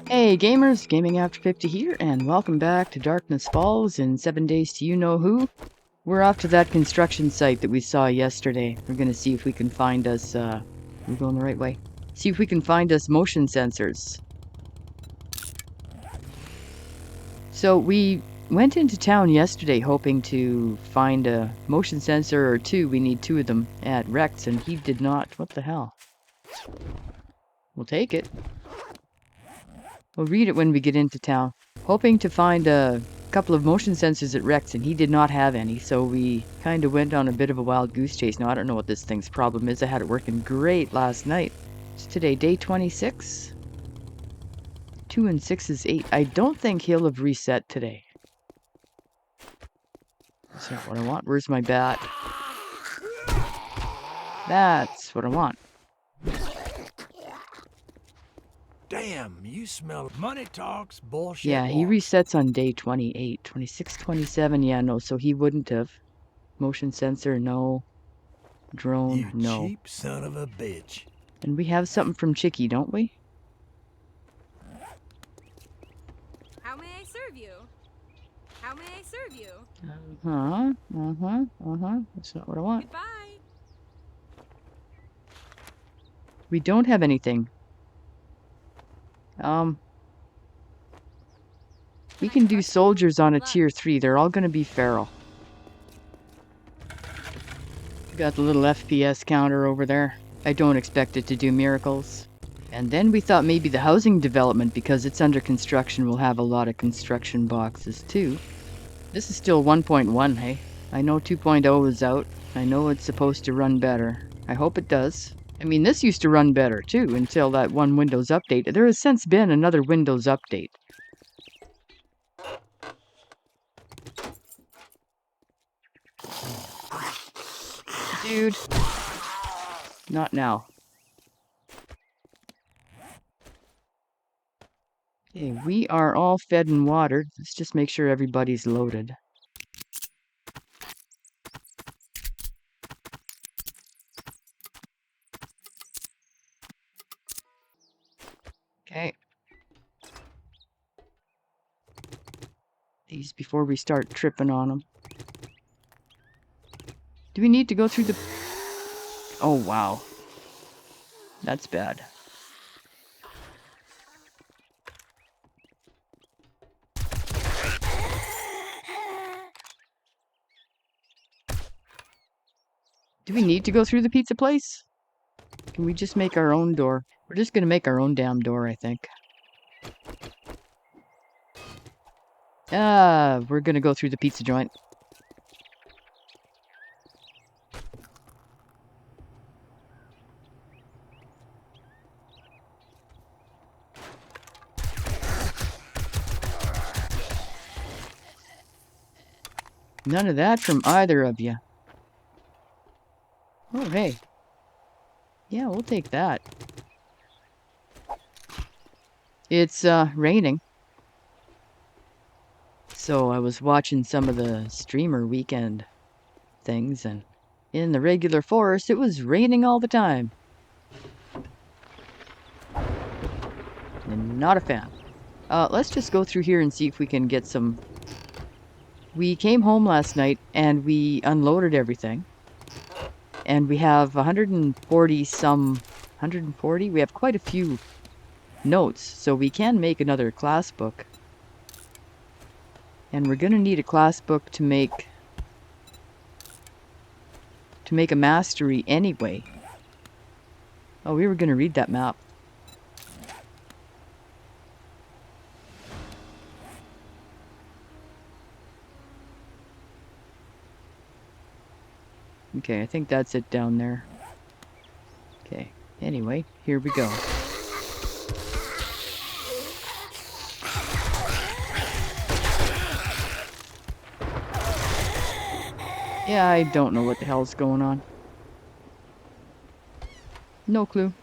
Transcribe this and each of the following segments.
Hey gamers, Gaming After 50 here, and welcome back to Darkness Falls in 7 Days to You Know Who. We're off to that construction site that we saw yesterday. We're gonna see if we can find us, we're going the right way. See if we can find us motion sensors. So we went into town yesterday hoping to find a motion sensor or two. We need two of them at Rex, and he did not. What the hell? We'll take it. We'll read it when we get into town. Hoping to find a couple of motion sensors at Rex, and he did not have any, so we kind of went on a bit of a wild goose chase. Now, I don't know what this thing's problem is. I had it working great last night. It's today, day 26. 2 and 6 is 8. I don't think he'll have reset today. That's not what I want. Where's my bat? That's what I want. Damn, you smell money talks, bullshit. Yeah, he walks. resets on day 28. 26, 27, yeah, no, so he wouldn't have. Motion sensor, no. Drone, You no. cheap son of a bitch. And we have something from Chicky, don't we? How may I serve you? How may I serve you? That's not what I want. Goodbye. We don't have anything. We can do soldiers on a tier 3. They're all gonna be feral. Got the little FPS counter over there. I don't expect it to do miracles. And then we thought maybe the housing development, because it's under construction, will have a lot of construction boxes too. This is still 1.1, hey? I know 2.0 is out. I know it's supposed to run better. I hope it does. I mean, this used to run better too until that one Windows update. There has since been another Windows update. Dude. Not now. Okay, we are all fed and watered. Let's just make sure everybody's loaded. Okay. These before we start tripping on them. Do we need to go through the... Oh, wow. That's bad. Do we need to go through the pizza place? Can we just make our own door? We're just gonna make our own damn door, I think. We're gonna go through the pizza joint. None of that from either of you. Oh, hey. Yeah, we'll take that. It's, raining. So I was watching some of the streamer weekend things, and in the regular forest, it was raining all the time. And not a fan. Let's just go through here and see if we can get some... We came home last night, and we unloaded everything. And we have 140 some... 140? We have quite a few notes, so we can make another class book. And we're gonna need a class book to make a mastery anyway. Oh, we were gonna read that map. Okay, I think that's it down there. Okay, anyway, here we go. Yeah, I don't know what the hell's going on. No clue.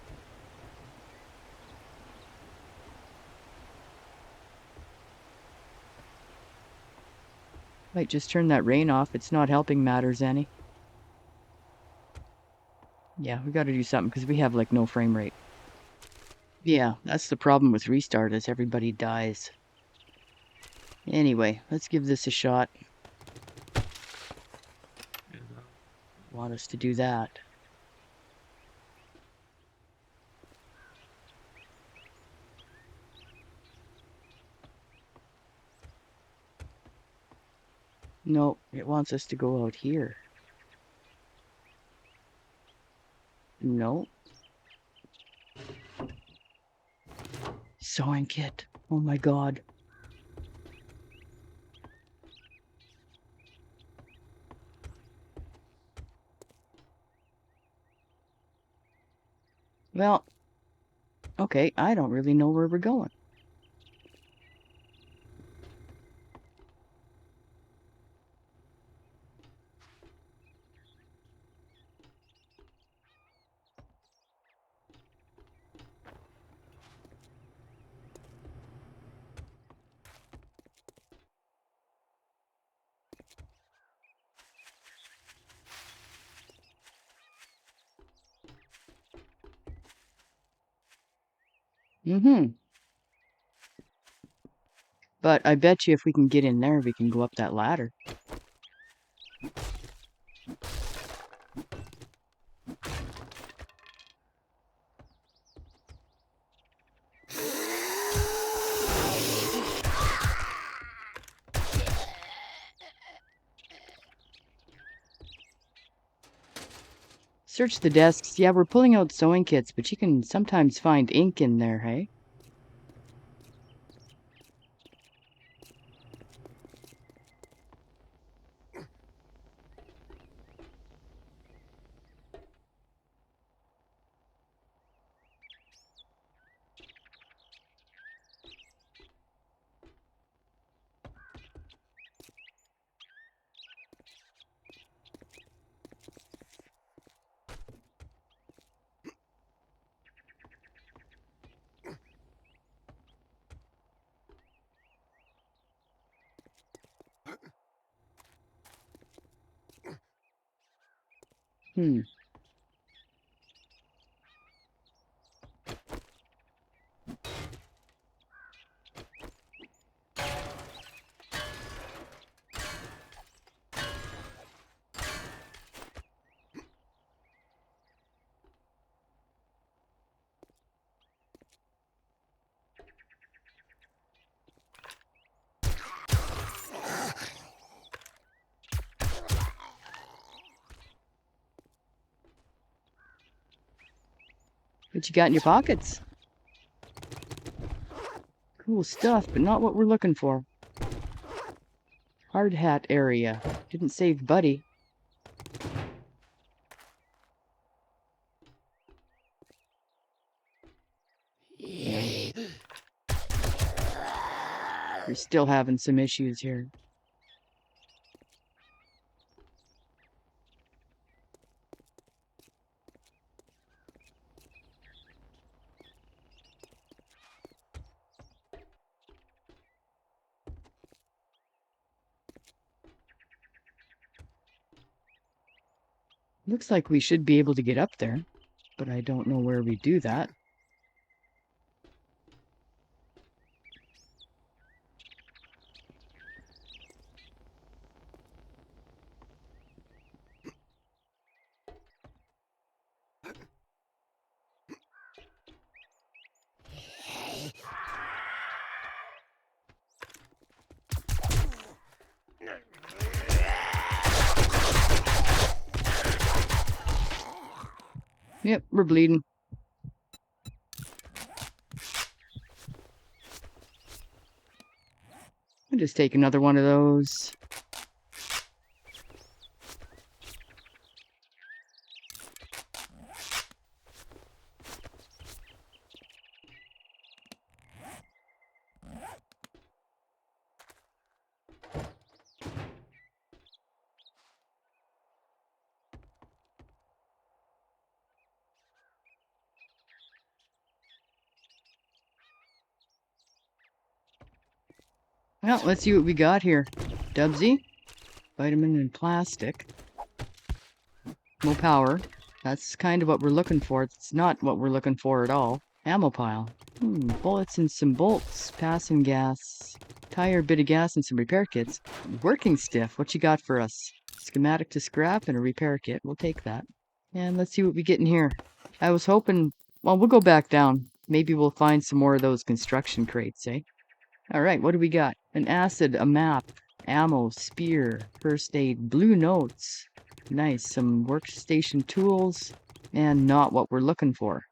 Might just turn that rain off. It's not helping matters any. Yeah, we gotta do something because we have like no frame rate. Yeah, that's the problem with restart is everybody dies. Anyway, let's give this a shot. Want us to do that. No, it wants us to go out here. No. Sewing kit. Oh my god. Well, okay, I don't really know where we're going. Mm-hmm. But I bet you if we can get in there, we can go up that ladder. Search the desks. Yeah, we're pulling out sewing kits, but you can sometimes find ink in there, hey? Hmm. What you got in your pockets? Cool stuff, but not what we're looking for. Hard hat area. Didn't save Buddy. We're still having some issues here. Looks like we should be able to get up there, but I don't know where we do that. Yep, we're bleeding. I'll just take another one of those. Well, let's see what we got here. Dubsy, vitamin and plastic. No power. That's kind of what we're looking for. It's not what we're looking for at all. Ammo pile. Bullets and some bolts. Passing gas. Tire, bit of gas, and some repair kits. Working stiff. What you got for us? Schematic to scrap and a repair kit. We'll take that. And let's see what we get in here. I was hoping... Well, we'll go back down. Maybe we'll find some more of those construction crates, eh? Alright, what do we got? An acid, a map, ammo, spear, first aid, blue notes. Nice. Some workstation tools. And not what we're looking for.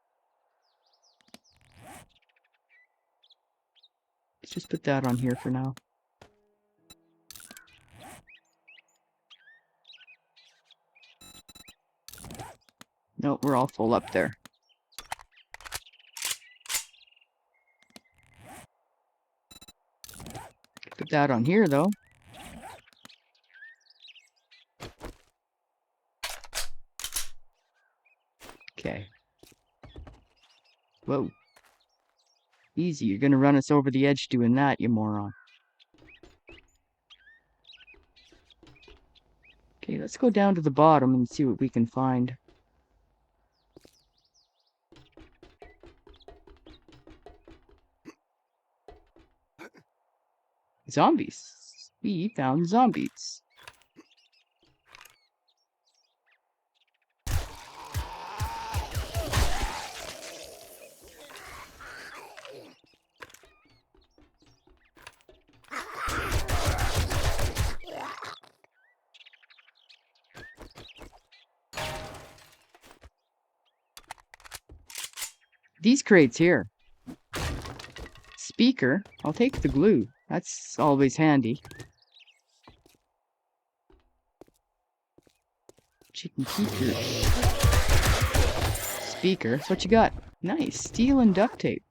Let's just put that on here for now. No, we're all full up there. Put that on here, though. Okay. Whoa. Easy, you're gonna run us over the edge doing that, you moron. Okay, let's go down to the bottom and see what we can find. Zombies. We found zombies. These crates here. Speaker. I'll take the glue. That's always handy. Chicken keeper. Speaker. What you got? Nice. Steel and duct tape.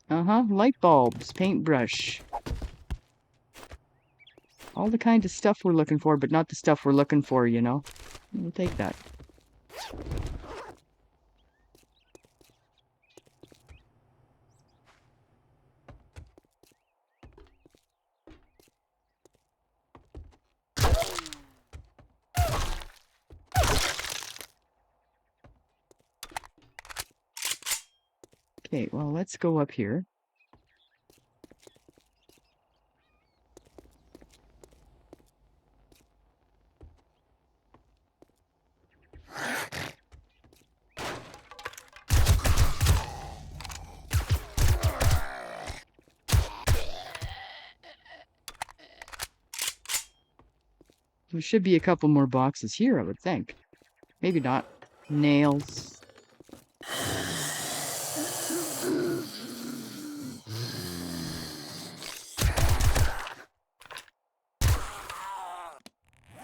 Light bulbs. Paintbrush. All the kind of stuff we're looking for, but not the stuff we're looking for, you know? We'll take that. Okay, well, let's go up here. There should be a couple more boxes here, I would think. Maybe not. Nails.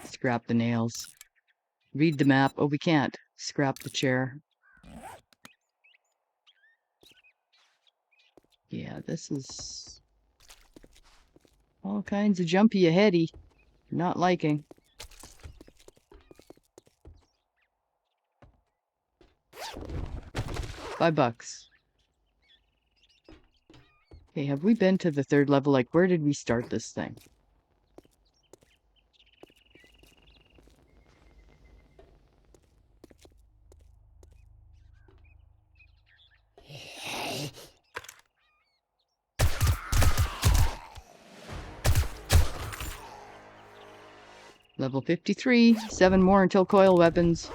Scrap the nails. Read the map. Oh, we can't. Scrap the chair. Yeah, this is all kinds of jumpy aheady. Not liking. $5. Okay, have we been to the third level? Like, where did we start this thing? Level 53. 7 more until coil weapons.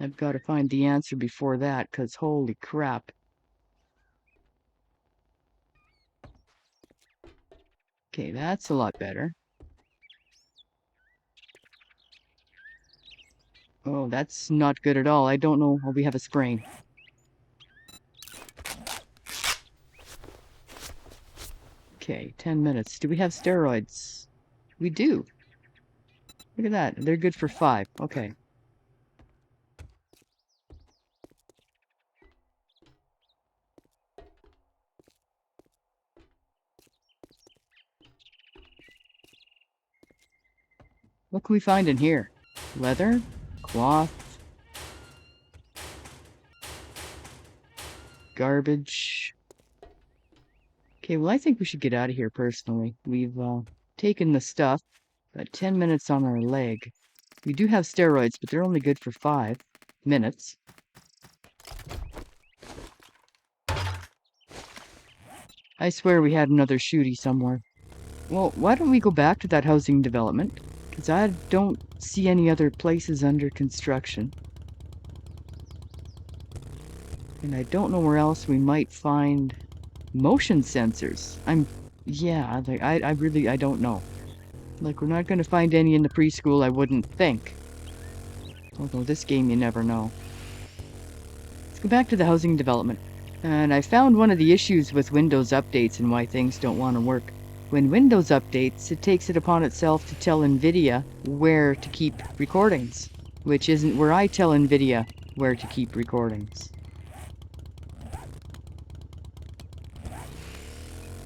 I've got to find the answer before that, because holy crap. Okay, that's a lot better. Oh, that's not good at all. I don't know. Oh, we have a sprain. Okay, 10 minutes. Do we have steroids? We do. Look at that. They're good for 5. Okay. What can we find in here? Leather? Cloth? Garbage? Okay, well, I think we should get out of here personally. We've taken the stuff. Got 10 minutes on our leg. We do have steroids, but they're only good for 5 minutes. I swear we had another shooty somewhere. Well, why don't we go back to that housing development? Because I don't see any other places under construction. And I don't know where else we might find motion sensors. Yeah, like, I don't know. Like, we're not going to find any in the preschool, I wouldn't think. Although this game, you never know. Let's go back to the housing development. And I found one of the issues with Windows updates and why things don't want to work. When Windows updates, it takes it upon itself to tell NVIDIA where to keep recordings, which isn't where I tell NVIDIA where to keep recordings.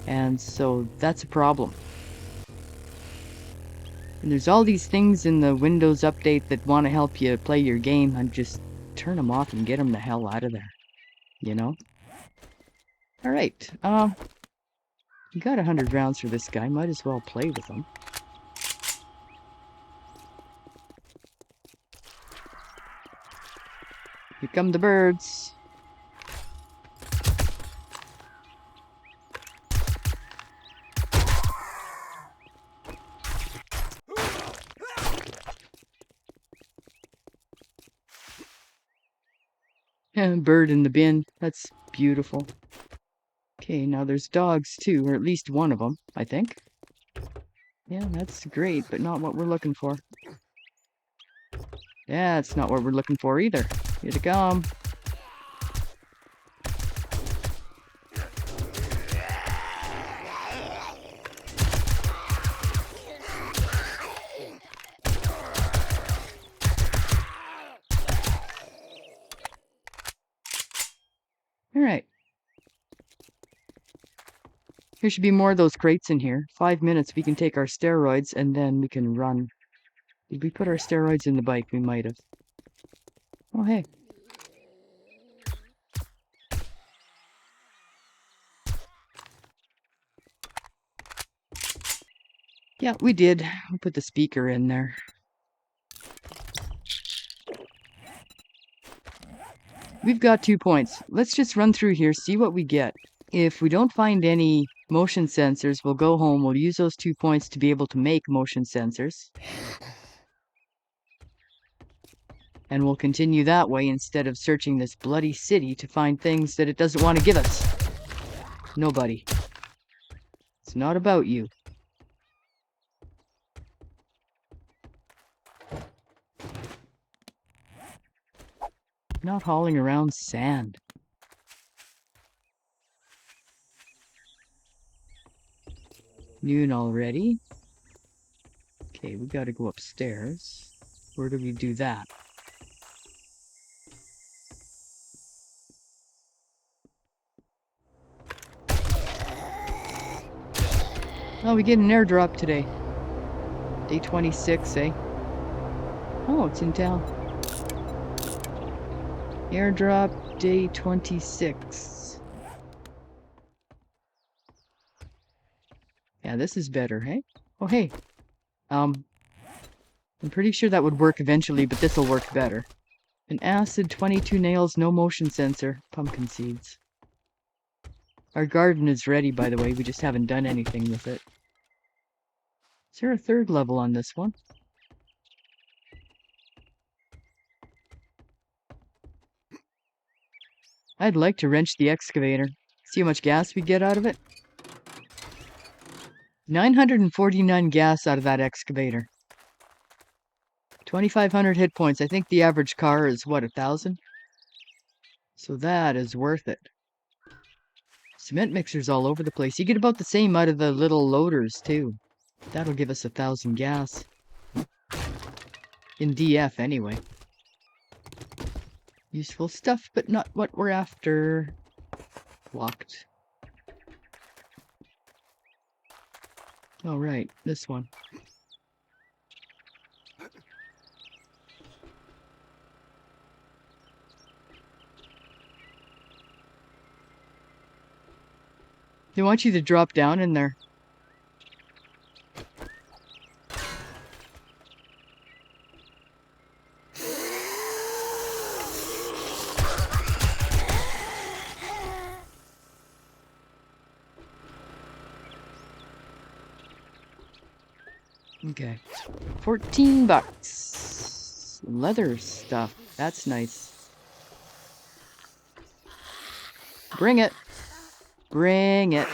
And so that's a problem. And there's all these things in the Windows update that want to help you play your game, and just turn them off and get them the hell out of there. You know? Alright, you got 100 rounds for this guy, might as well play with him. Here come the birds. Bird in the bin. That's beautiful. Okay, now there's dogs too, or at least one of them, I think. Yeah, that's great, but not what we're looking for. Yeah, it's not what we're looking for either. Here they come. Alright. There should be more of those crates in here. 5 minutes, we can take our steroids, and then we can run. Did we put our steroids in the bike? We might have. Oh, hey. Yeah, we did. We put the speaker in there. We've got 2 points. Let's just run through here, see what we get. If we don't find any motion sensors, we'll go home. We'll use those 2 points to be able to make motion sensors. And we'll continue that way instead of searching this bloody city to find things that it doesn't want to give us. Nobody. It's not about you. Not hauling around sand. Noon already. Okay, we gotta go upstairs. Where do we do that? Oh, we get an airdrop today. Day 26, eh? Oh, it's in town. Airdrop day 26. Yeah, this is better, hey? Oh, hey. I'm pretty sure that would work eventually, but this'll work better. An acid, 22 nails, no motion sensor, pumpkin seeds. Our garden is ready, by the way, we just haven't done anything with it. Is there a 3rd level on this one? I'd like to wrench the excavator. See how much gas we get out of it? 949 gas out of that excavator. 2,500 hit points. I think the average car is, what, 1,000? So that is worth it. Cement mixers all over the place. You get about the same out of the little loaders, too. That'll give us 1,000 gas. In DF, anyway. Useful stuff, but not what we're after. Locked. Oh, right. This one. They want you to drop down in there. Okay. 14 bucks. Leather stuff. That's nice. Bring it. Bring it.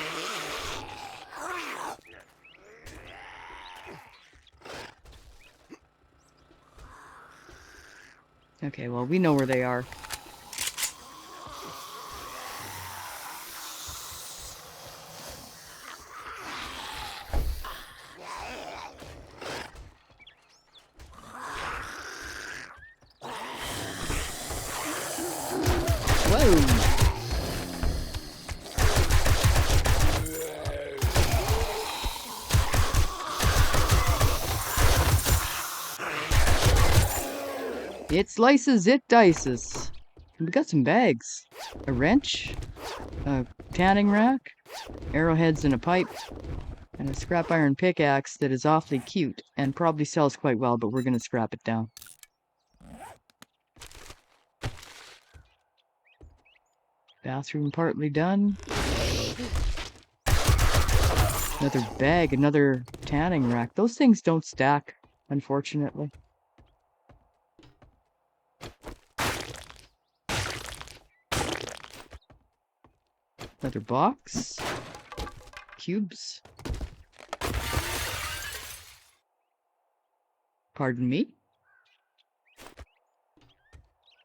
Okay, well, we know where they are. Whoa! It slices, it dices. We got some bags. A wrench, a tanning rack, arrowheads and a pipe, and a scrap iron pickaxe that is awfully cute and probably sells quite well, but we're going to scrap it down. Bathroom partly done. Another bag, another tanning rack. Those things don't stack, unfortunately. Another box. Cubes. Pardon me?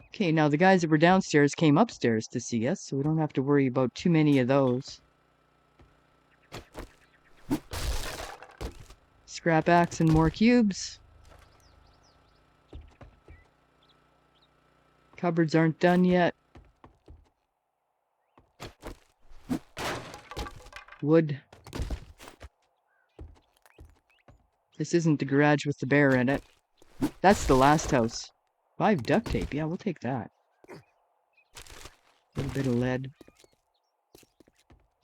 Okay, now the guys that were downstairs came upstairs to see us, so we don't have to worry about too many of those. Scrap axe and more cubes. Cupboards aren't done yet. Wood. This isn't the garage with the bear in it. That's the last house. 5 duct tape. Yeah, we'll take that. A little bit of lead.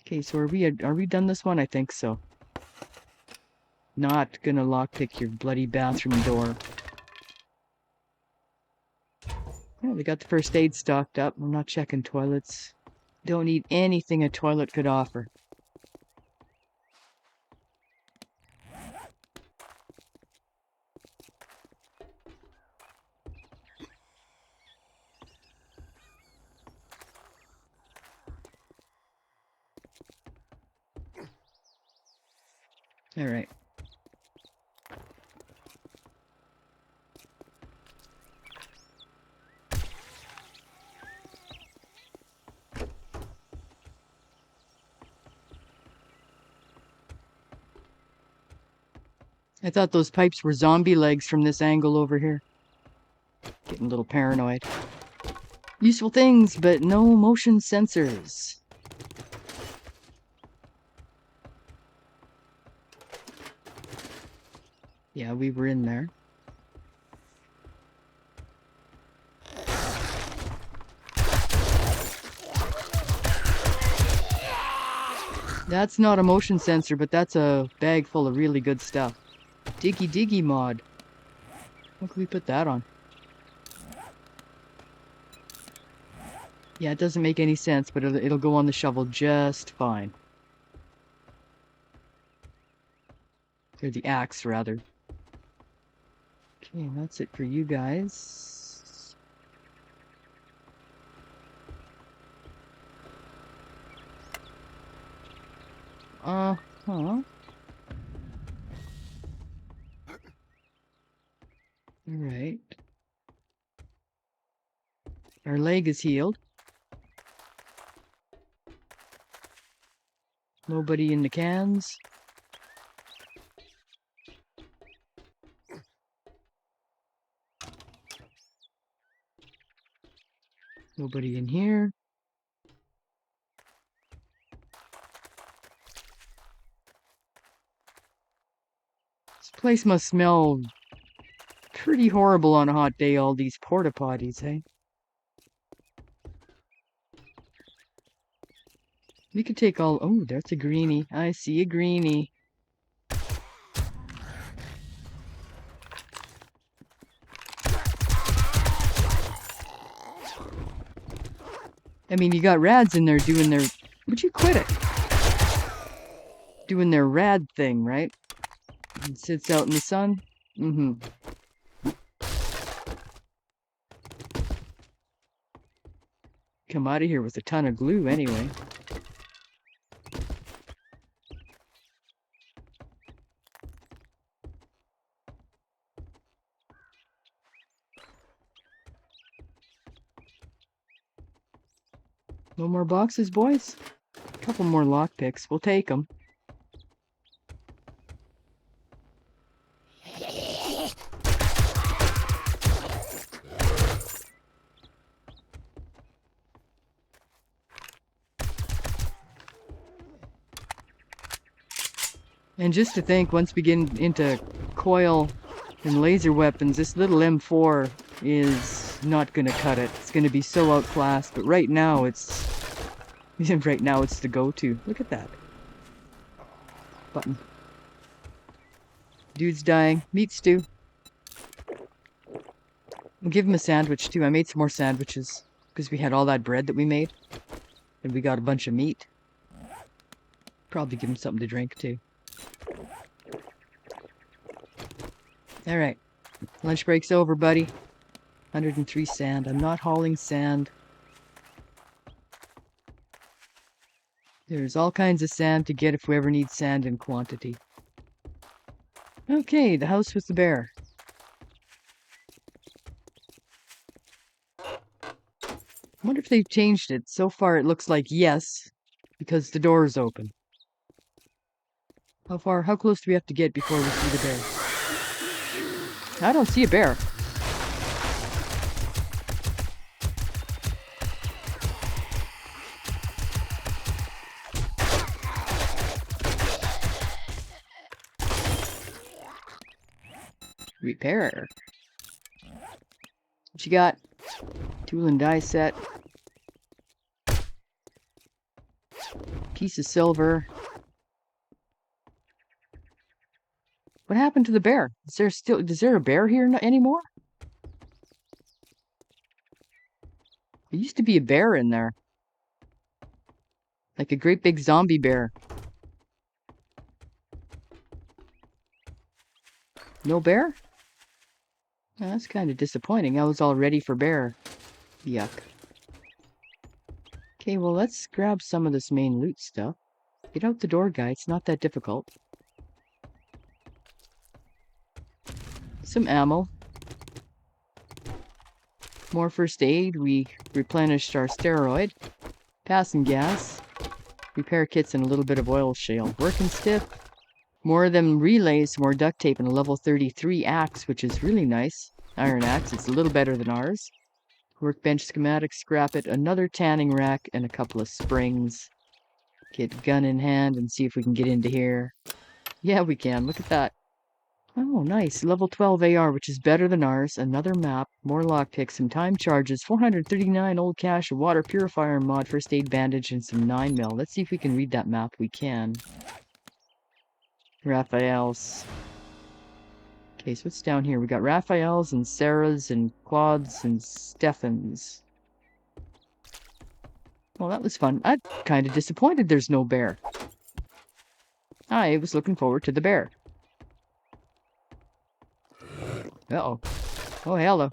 Okay, so are we done this one? I think so. Not gonna lockpick your bloody bathroom door. Yeah, we got the first aid stocked up. I'm not checking toilets. Don't need anything a toilet could offer. All right. I thought those pipes were zombie legs from this angle over here. Getting a little paranoid. Useful things, but no motion sensors. Yeah, we were in there. That's not a motion sensor, but that's a bag full of really good stuff. Diggy Diggy mod. What can we put that on? Yeah, it doesn't make any sense, but it'll go on the shovel just fine. Or the axe, rather. Okay, that's it for you guys. Uh-huh. Alright. Our leg is healed. Nobody in the cans. Nobody in here. This place must smell pretty horrible on a hot day, all these porta potties, eh? We could take all... Oh, that's a greenie. I see a greenie. I mean, you got rads in there doing their... Would you quit it? Doing their rad thing, right? It sits out in the sun. Mm-hmm. Come out of here with a ton of glue anyway. No more boxes, boys? A couple more lockpicks. We'll take them. And just to think, once we get into coil and laser weapons, this little M4 is not going to cut it. It's going to be so outclassed. But right now, it's the go-to. Look at that button. Dude's dying. Meat stew. I'll give him a sandwich too. I made some more sandwiches because we had all that bread that we made, and we got a bunch of meat. Probably give him something to drink too. All right, lunch break's over, buddy. 103 sand. I'm not hauling sand. There's all kinds of sand to get if we ever need sand in quantity. Okay, the house with the bear. I wonder if they've changed it. So far it looks like yes, because the door is open. How close do we have to get before we see the bear? I don't see a bear. Repair. What you got? Tool and die set. Piece of silver. What happened to the bear? Is there a bear here anymore? There used to be a bear in there. Like a great big zombie bear. No bear? Oh, that's kind of disappointing. I was all ready for bear. Yuck. Okay, well, let's grab some of this main loot stuff. Get out the door, guy. It's not that difficult. Some ammo. More first aid. We replenished our steroid. Passing gas. Repair kits and a little bit of oil shale. Working stiff. More of them relays, more duct tape, and a level 33 axe, which is really nice. Iron axe. It's a little better than ours. Workbench schematic, scrap it, another tanning rack, and a couple of springs. Get gun in hand and see if we can get into here. Yeah, we can. Look at that. Oh, nice. Level 12 AR, which is better than ours. Another map, more lockpicks, some time charges, 439 old cash, a water purifier mod, first aid bandage, and some 9mm. Let's see if we can read that map. We can. Raphael's. Okay, so what's down here? We got Raphael's and Sarah's and Claude's and Stefan's. Well, that was fun. I'm kind of disappointed there's no bear. I was looking forward to the bear. Uh-oh. Oh, hello.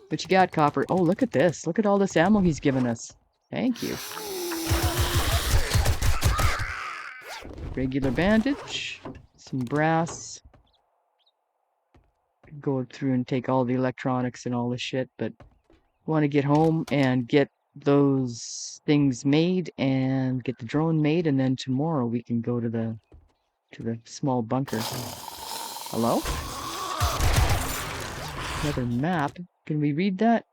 What you got, Copper? Oh, look at this. Look at all this ammo he's given us. Thank you. Regular bandage. Some brass. Go through and take all the electronics and all the shit, but want to get home and get those things made and get the drone made, and then tomorrow we can go to the small bunker. Hello? Another map. Can we read that?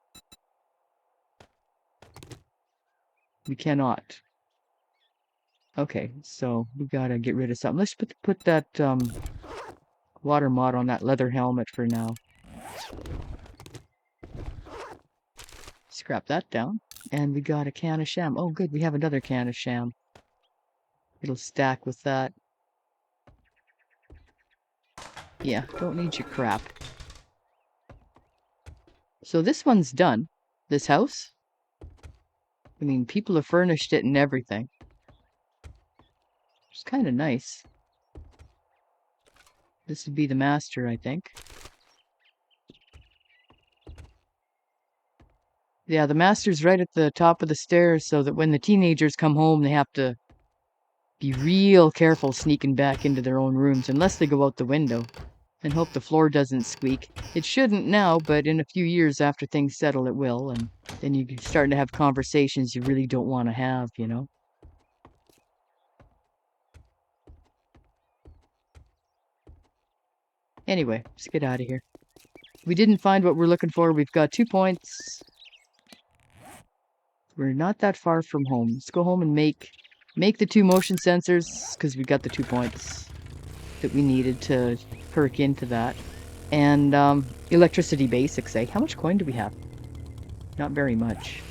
We cannot. Okay, so we gotta get rid of something. Let's put that water mod on that leather helmet for now. Scrap that down. And we got a can of sham. Oh, good. We have another can of sham. It'll stack with that. Yeah, don't need your crap. So this one's done. This house. I mean, people have furnished it and everything. It's kind of nice. This would be the master, I think. Yeah, the master's right at the top of the stairs so that when the teenagers come home, they have to be real careful sneaking back into their own rooms unless they go out the window and hope the floor doesn't squeak. It shouldn't now, but in a few years after things settle, it will. And then you're starting to have conversations you really don't want to have, you know? Anyway, let's get out of here. We didn't find what we're looking for. We've got 2 points. We're not that far from home. Let's go home and make the 2 motion sensors because we got the 2 points that we needed to perk into that. And electricity basics, eh? How much coin do we have? Not very much.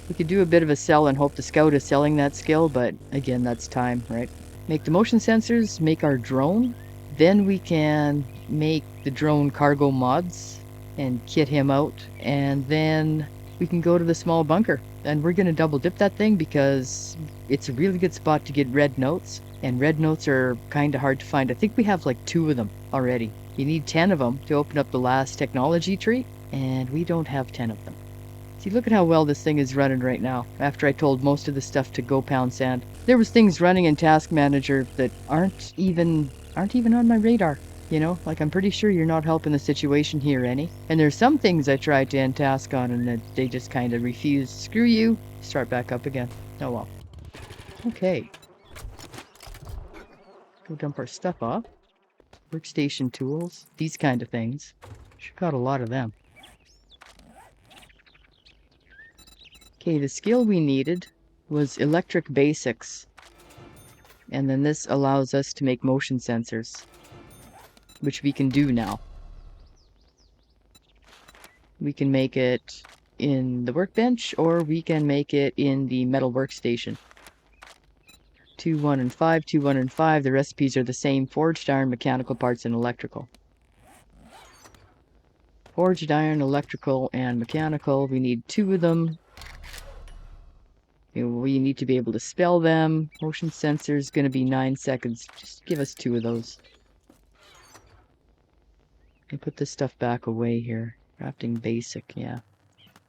We could do a bit of a sell and hope the scout is selling that skill, but again, that's time, right? Make the motion sensors, make our drone. Then we can make the drone cargo mods and kit him out. And then we can go to the small bunker. And we're going to double dip that thing because it's a really good spot to get red notes. And red notes are kind of hard to find. I think we have like 2 of them already. You need 10 of them to open up the last technology tree. And we don't have 10 of them. See, look at how well this thing is running right now, after I told most of the stuff to go pound sand. There was things running in Task Manager that aren't even on my radar. You know, like I'm pretty sure you're not helping the situation here any. And there's some things I tried to end task on and that they just kind of refused. Screw you. Start back up again. Oh well. Okay. Go dump our stuff off. Workstation tools. These kind of things. Sure got a lot of them. Okay, the skill we needed was electric basics. And then this allows us to make motion sensors, which we can do now. We can make it in the workbench, or we can make it in the metal workstation. 2, 1, and 5, 2, 1, and 5. The recipes are the same: forged iron, mechanical parts, and electrical. Forged iron, electrical, and mechanical. We need 2 of them. We need to be able to spell them. Motion sensor is going to be 9 seconds. Just give us 2 of those. And put this stuff back away here. Crafting basic, yeah.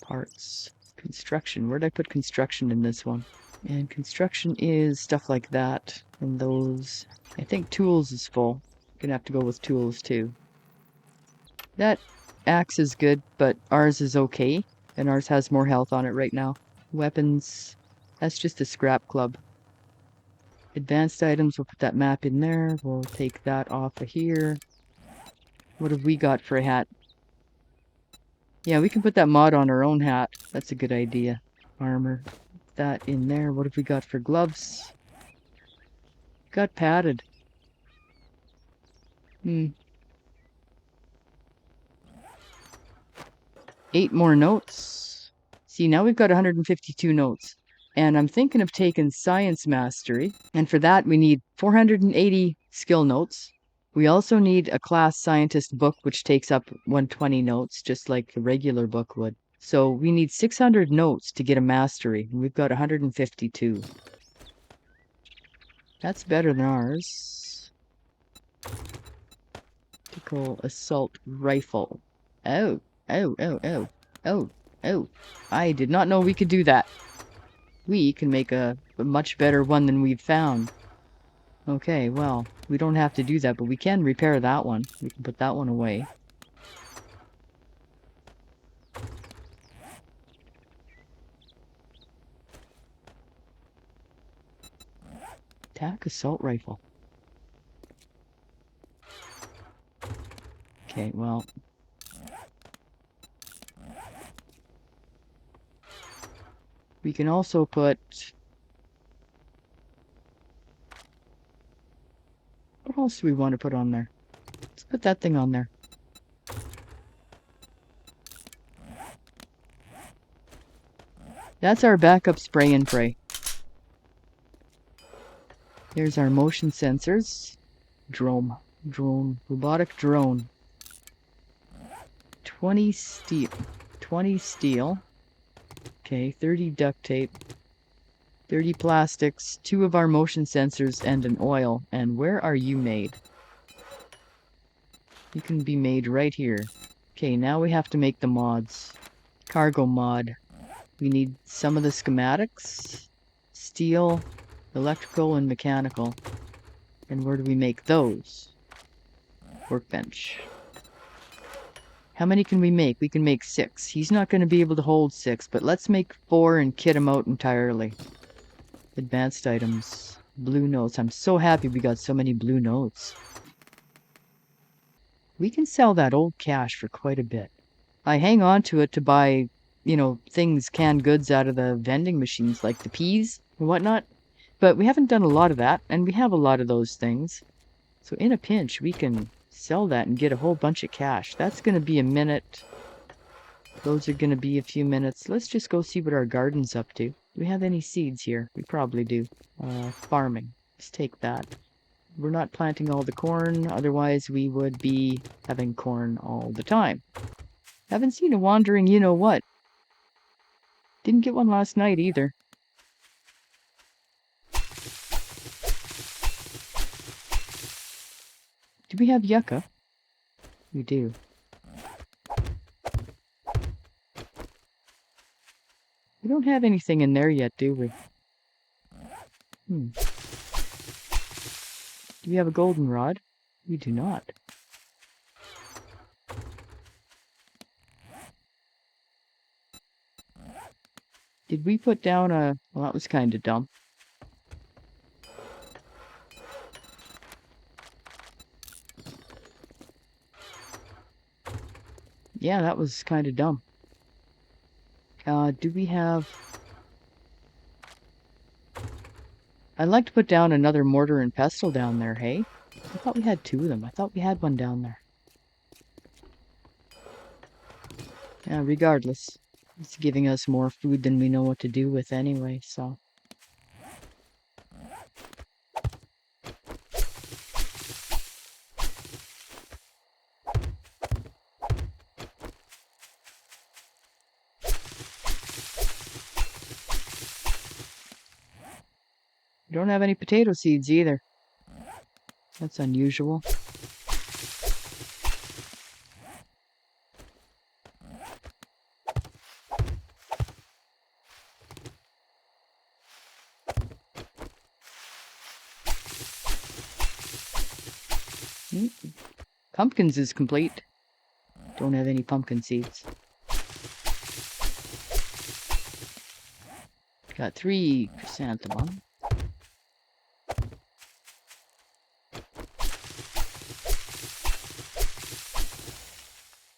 Parts. Construction. Where'd I put construction in this one? And construction is stuff like that. And those. I think tools is full. Gonna have to go with tools too. That axe is good, but ours is okay. And ours has more health on it right now. Weapons. That's just a scrap club. Advanced items, we'll put that map in there. We'll take that off of here. What have we got for a hat? Yeah, we can put that mod on our own hat. That's a good idea. Armor. That in there. What have we got for gloves? Got padded. 8 more notes. See, now we've got 152 notes. And I'm thinking of taking Science Mastery. And for that, we need 480 skill notes. We also need a class scientist book, which takes up 120 notes, just like the regular book would. So we need 600 notes to get a mastery. And we've got 152. That's better than ours. Tactical assault rifle. Oh, oh, oh, oh, oh, oh. I did not know we could do that. We can make a much better one than we've found. Okay, well, we don't have to do that, but we can repair that one. We can put that one away. Attack assault rifle. Okay, well. We can also put... What else do we want to put on there? Let's put that thing on there. That's our backup spray and pray. There's our motion sensors. Drone. Robotic drone. 20 steel. 20 steel. Okay, 30 duct tape. 30 plastics, 2 of our motion sensors, and an oil. And where are you made? You can be made right here. Okay, now we have to make the mods. Cargo mod. We need some of the schematics. Steel, electrical, and mechanical. And where do we make those? Workbench. How many can we make? We can make 6. He's not going to be able to hold 6, but let's make 4 and kit him out entirely. Advanced items. Blue notes. I'm so happy we got so many blue notes. We can sell that old cash for quite a bit. I hang on to it to buy, things, canned goods out of the vending machines, like the peas and whatnot. But we haven't done a lot of that, and we have a lot of those things. So in a pinch, we can sell that and get a whole bunch of cash. That's going to be a minute. Those are going to be a few minutes. Let's just go see what our garden's up to. Do we have any seeds here? We probably do. Farming. Let's take that. We're not planting all the corn, otherwise we would be having corn all the time. Haven't seen a wandering you-know-what. Didn't get one last night either. Do we have yucca? We do. We don't have anything in there yet, do we? Do we have a goldenrod? We do not. Did we put down a... Well, that was kind of dumb. Yeah, that was kind of dumb. Do we have... I'd like to put down another mortar and pestle down there, hey? I thought we had 2 of them. I thought we had one down there. Yeah, regardless. It's giving us more food than we know what to do with anyway, so... We don't have any potato seeds either. That's unusual. Pumpkins is complete. Don't have any pumpkin seeds. Got 3 chrysanthemum.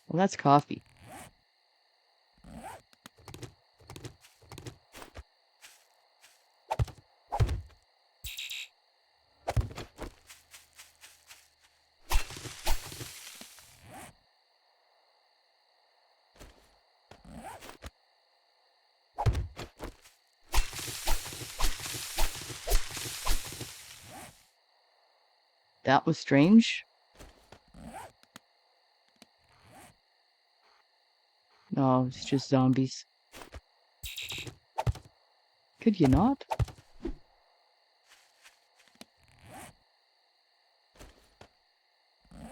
Well, that's coffee. That was strange. No, it's just zombies. Could you not?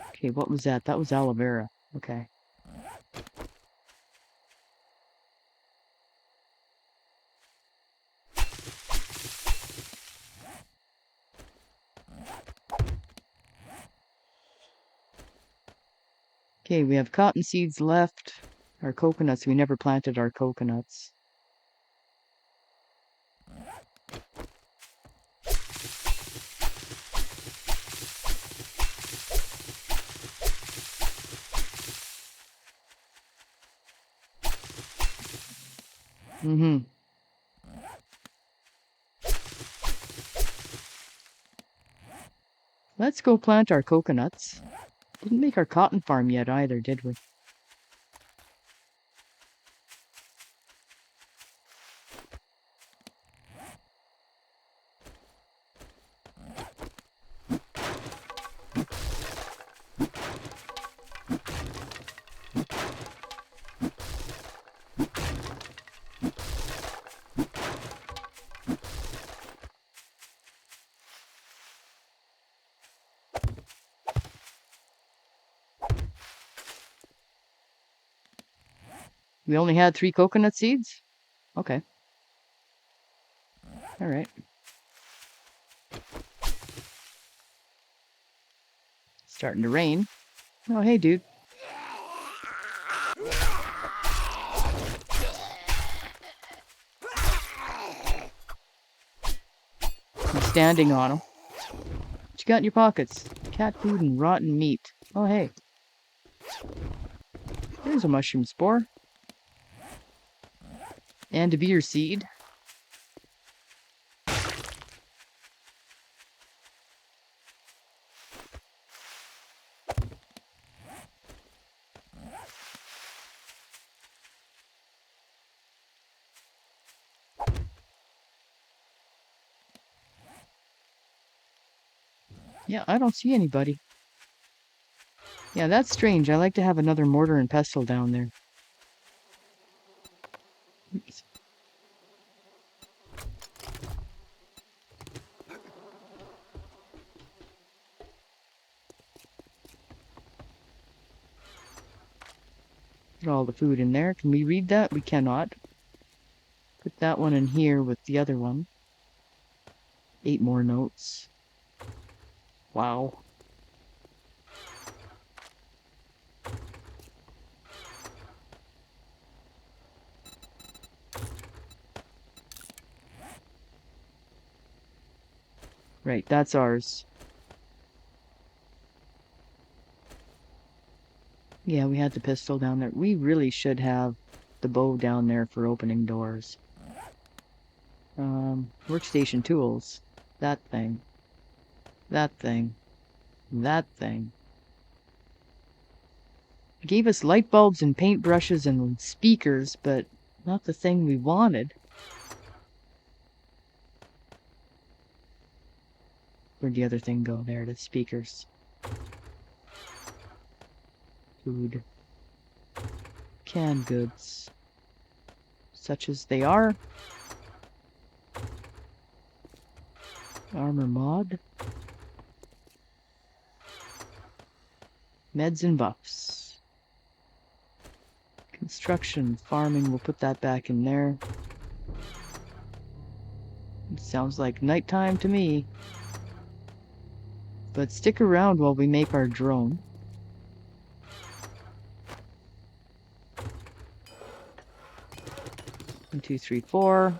Okay, what was that? That was aloe vera. Okay. Okay, we have cotton seeds left. Our coconuts, we never planted our coconuts. Let's go plant our coconuts. Didn't make our cotton farm yet either, did we? We only had 3 coconut seeds? Okay. All right. Starting to rain. Oh, hey, dude. I'm standing on him. What you got in your pockets? Cat food and rotten meat. Oh, hey. There's a mushroom spore. And a beer seed. Yeah, I don't see anybody. Yeah, that's strange. I like to have another mortar and pestle down there. Oops. Put all the food in there. Can we read that? We cannot. Put that one in here with the other one. 8 more notes. Wow. Right, that's ours. Yeah, we had the pistol down there. We really should have the bow down there for opening doors. Workstation tools. That thing. That thing. That thing. It gave us light bulbs and paintbrushes and speakers, but not the thing we wanted. Where'd the other thing go? There, the speakers. Food. Canned goods. Such as they are. Armor mod. Meds and buffs. Construction, farming, we'll put that back in there. It sounds like nighttime to me. But stick around while we make our drone. One, two, three, four.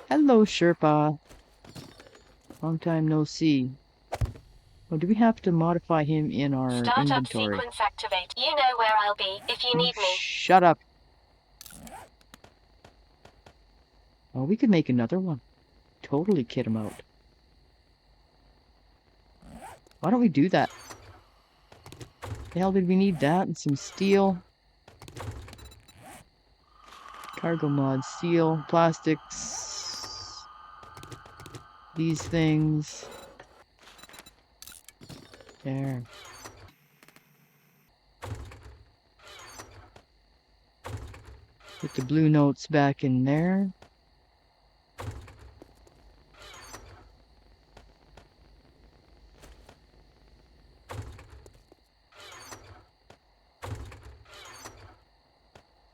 Hello, Sherpa. Long time no see. Oh, do we have to modify him in our Startup inventory? sequence activate. You know where I'll be if you need me. Shut up. Oh, we could make another one. Totally kit him out. Why don't we do that? The hell did we need that and some steel? Cargo mod, steel, plastics. These things. There. Put the blue notes back in there.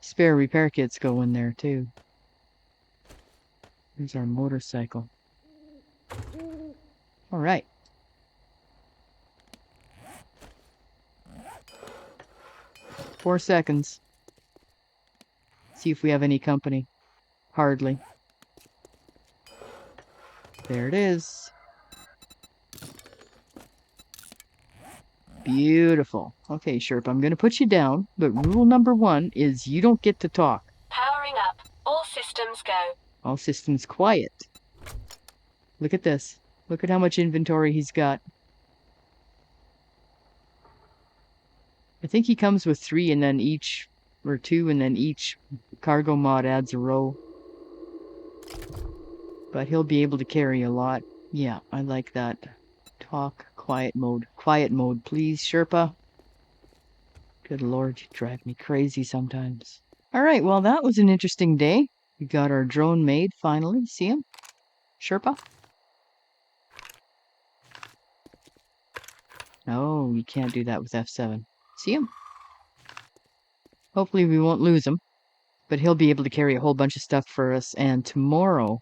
Spare repair kits go in there too. Here's our motorcycle. All right. Four seconds. See if we have any company. Hardly. There it is. Beautiful. Okay, Sherp, I'm going to put you down, but rule number 1 is you don't get to talk. Powering up. All systems go. All systems quiet. Look at this. Look at how much inventory he's got. I think he comes with 3 and then each, or 2 and then each cargo mod adds a row. But he'll be able to carry a lot. Yeah, I like that. Talk, quiet mode. Quiet mode, please, Sherpa. Good Lord, you drive me crazy sometimes. All right, well, that was an interesting day. We got our drone made, finally. See him? Sherpa? No, you can't do that with F7. See him? Hopefully we won't lose him. But he'll be able to carry a whole bunch of stuff for us, and tomorrow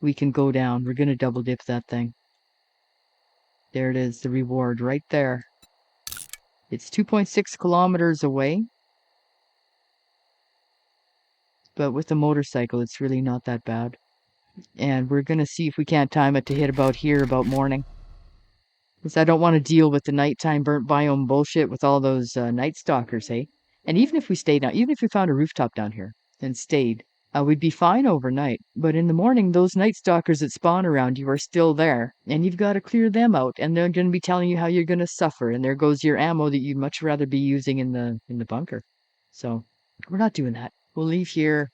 we can go down. We're going to double dip that thing. There it is, the reward right there. It's 2.6 kilometers away. But with the motorcycle, it's really not that bad. And we're going to see if we can't time it to hit about here, about morning. Because I don't want to deal with the nighttime burnt biome bullshit with all those night stalkers, hey? And even if we stayed down, even if we found a rooftop down here and stayed, we'd be fine overnight. But in the morning, those night stalkers that spawn around you are still there, and you've got to clear them out, and they're going to be telling you how you're going to suffer, and there goes your ammo that you'd much rather be using in the bunker. So we're not doing that. We'll leave here,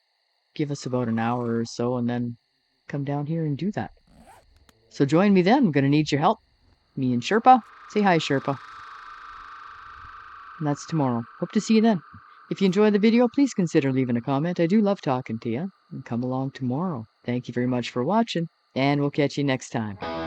give us about an hour or so, and then come down here and do that. So join me then. I'm going to need your help. Me and Sherpa. Say hi, Sherpa. And that's tomorrow. Hope to see you then. If you enjoyed the video, please consider leaving a comment. I do love talking to you. And come along tomorrow. Thank you very much for watching, and we'll catch you next time.